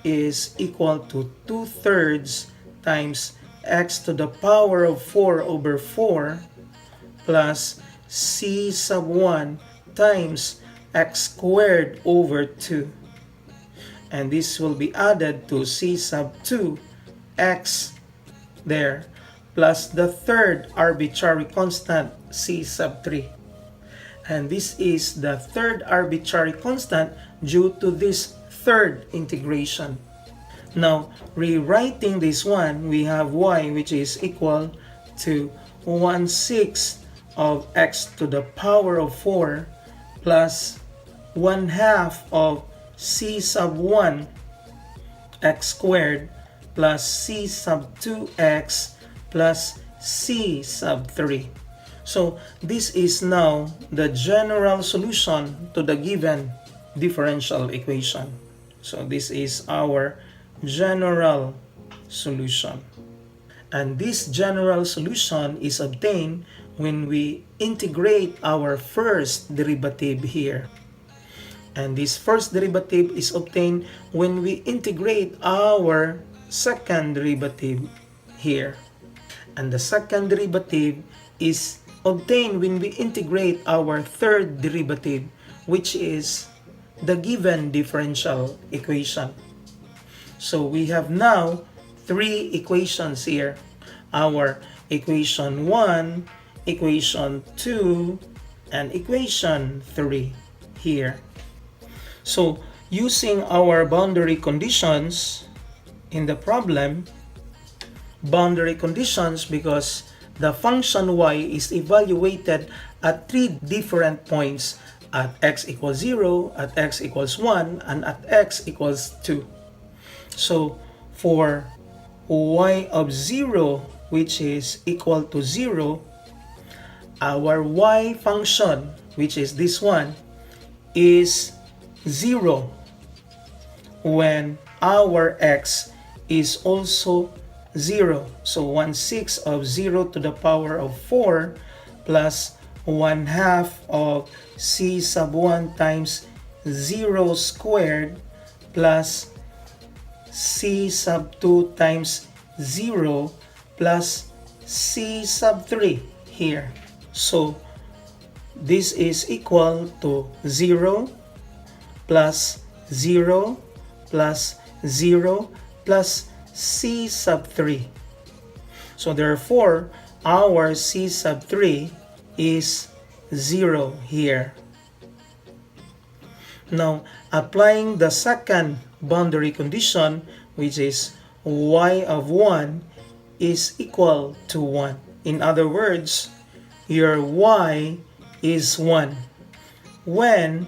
is equal to 2/3 times x to the power of 4 over 4 plus c sub 1 times x squared over 2. And this will be added to c sub 2 x there plus the third arbitrary constant c sub 3. And this is the third arbitrary constant due to this third integration. Now, rewriting this one, we have y, which is equal to 1/6 of x to the power of 4 plus 1/2 of c sub 1 x squared plus c sub 2x plus c sub 3. So this is now the general solution to the given differential equation. So this is our general solution. And this general solution is obtained when we integrate our first derivative here. And this first derivative is obtained when we integrate our second derivative here. And the second derivative is obtained when we integrate our third derivative, which is the given differential equation. So we have now three equations here. Our equation 1, equation 2, and equation 3 here. So using our boundary conditions in the problem, boundary conditions because the function y is evaluated at three different points, at x equals 0, at x equals 1, and at x equals 2. So for y of 0, which is equal to 0, our y function, which is this one, is 0 when our x is also 0. So 1/6 of 0 to the power of 4 plus 1/2 of c sub 1 times 0 squared plus c sub 2 times 0 plus c sub 3 here. So this is equal to 0 plus 0 plus 0 plus c sub 3. So therefore, our c sub 3 is 0 here. Now, applying the second boundary condition, which is y of 1 is equal to 1. In other words, your y is 1 when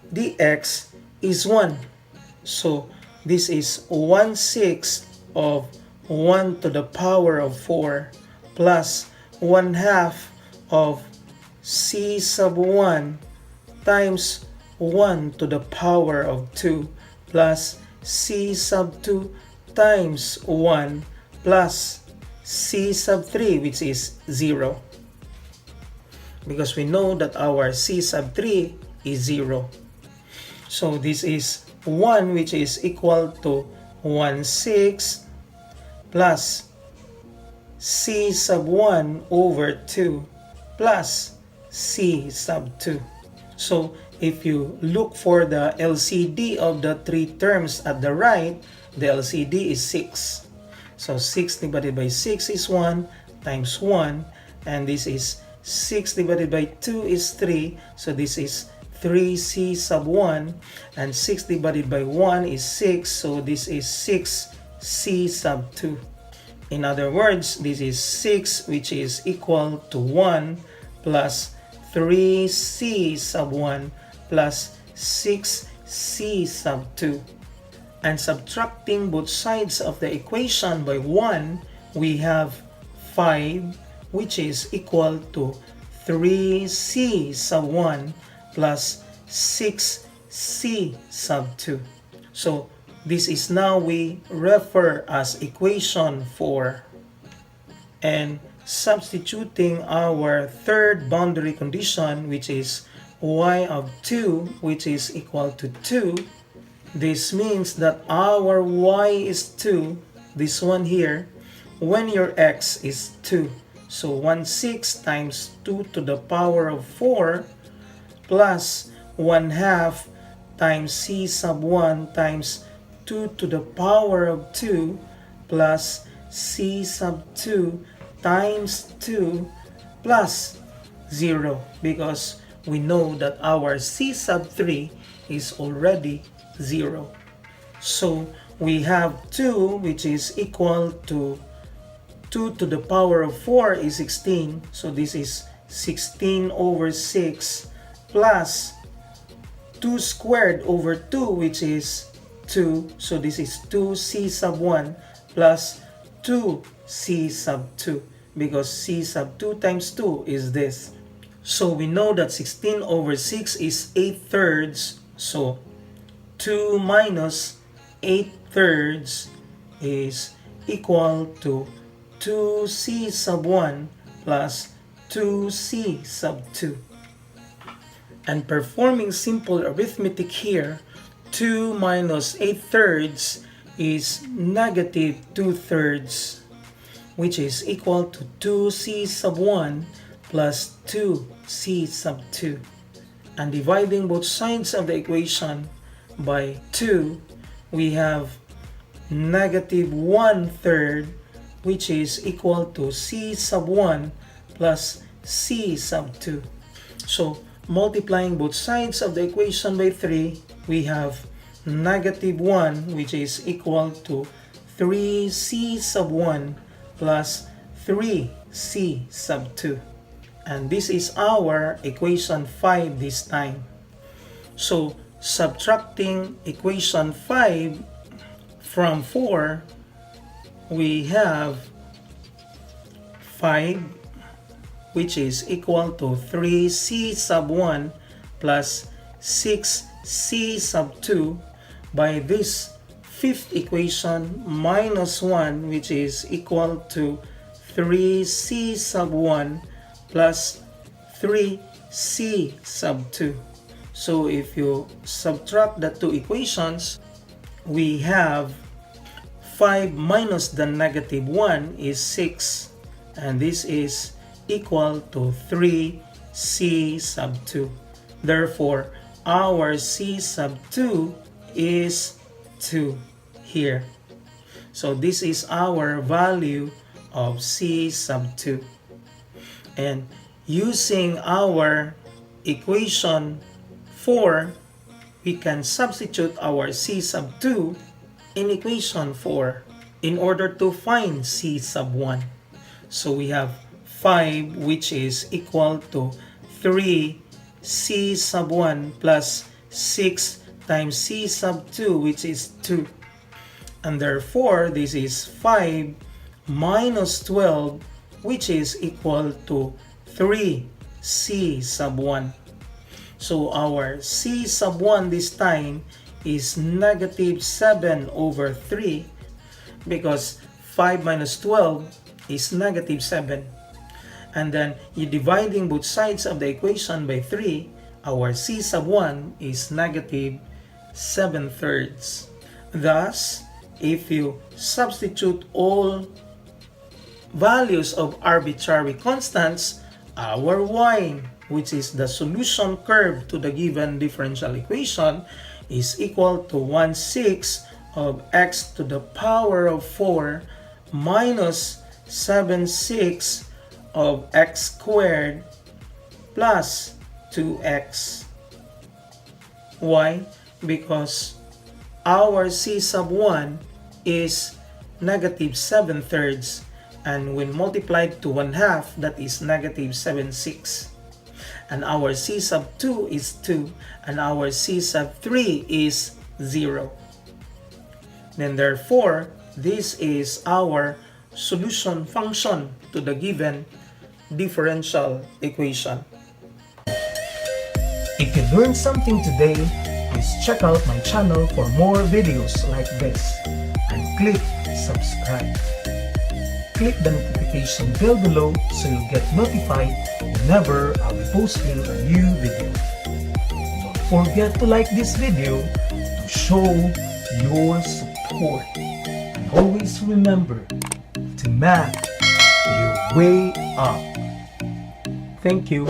dx is 1. So this is 1/6 of 1 to the power of 4 plus 1/2 of c sub 1 times 1 to the power of 2 plus c sub 2 times 1 plus c sub 3, which is 0. because we know that our c sub 3 is 0. So this is 1, which is equal to 1/6 plus c sub 1 over 2 plus c sub 2. So if you look for the LCD of the three terms at the right, the LCD is 6. So 6 divided by 6 is 1 times 1, and this is 6 divided by 2 is 3, so this is 3c sub 1, and 6 divided by 1 is 6, so this is 6c sub 2. In other words, this is 6, which is equal to 1 plus 3c sub 1 plus 6c sub 2. And subtracting both sides of the equation by 1, we have 5, which is equal to 3c sub 1 plus 6c sub 2. So this is now we refer as equation 4. And substituting our third boundary condition, which is y of 2, which is equal to 2, this means that our y is 2, this one here, when your x is 2. So 1/6 times 2 to the power of 4 plus 1/2 times c sub 1 times 2 to the power of 2 plus c sub 2 times 2 plus 0, because we know that our c sub 3 is already 0. So we have 2, which is equal to 2 to the power of 4 is 16. So this is 16 over 6 plus 2 squared over 2, which is 2. So this is 2c sub 1 plus 2c sub 2, because c sub 2 times 2 is this. So we know that 16 over 6 is 8/3. So 2 minus 8/3 is equal to 2c sub 1 plus 2c sub 2. And performing simple arithmetic here, 2 minus 8/3 is negative 2/3, which is equal to 2c sub 1 plus 2c sub 2. And dividing both sides of the equation by 2, we have negative 1/3, which is equal to c sub 1 plus c sub 2. So multiplying both sides of the equation by 3, we have negative 1, which is equal to 3c sub 1 plus 3c sub 2. And this is our equation 5 this time. So subtracting equation 5 from 4, we have 5, which is equal to 3c sub 1 plus 6c sub 2 by this fifth equation minus 1, which is equal to 3c sub 1 plus 3c sub 2. So if you subtract the two equations, we have 5 minus the negative 1 is 6, and this is equal to 3c sub 2. Therefore, our c sub 2 is 2 here. So this is our value of c sub 2. And using our equation 4, we can substitute our c sub 2 in equation 4 in order to find c sub 1. So we have 5, which is equal to 3c sub 1 plus 6 times c sub 2, which is 2. And therefore, this is 5 minus 12, which is equal to 3c sub 1. So our c sub 1 this time is negative 7 over 3, because 5 minus 12 is negative 7. and then you're dividing both sides of the equation by 3, our c sub 1 is negative 7/3. Thus, if you substitute all values of arbitrary constants, our y, which is the solution curve to the given differential equation, is equal to 1/6 of x to the power of 4 minus 7/6 of x squared plus 2x. Why? Because our c sub 1 is negative 7/3, and when multiplied to 1/2, that is negative 7/6. And our c sub 2 is 2, and our c sub 3 is 0. Then therefore, this is our solution function to the given differential equation. If you learned something today, please check out my channel for more videos like this and click subscribe. Click the notification bell below so you'll get notified whenever I will post a new video. Don't forget to like this video to show your support. And always remember to math your way up. Thank you.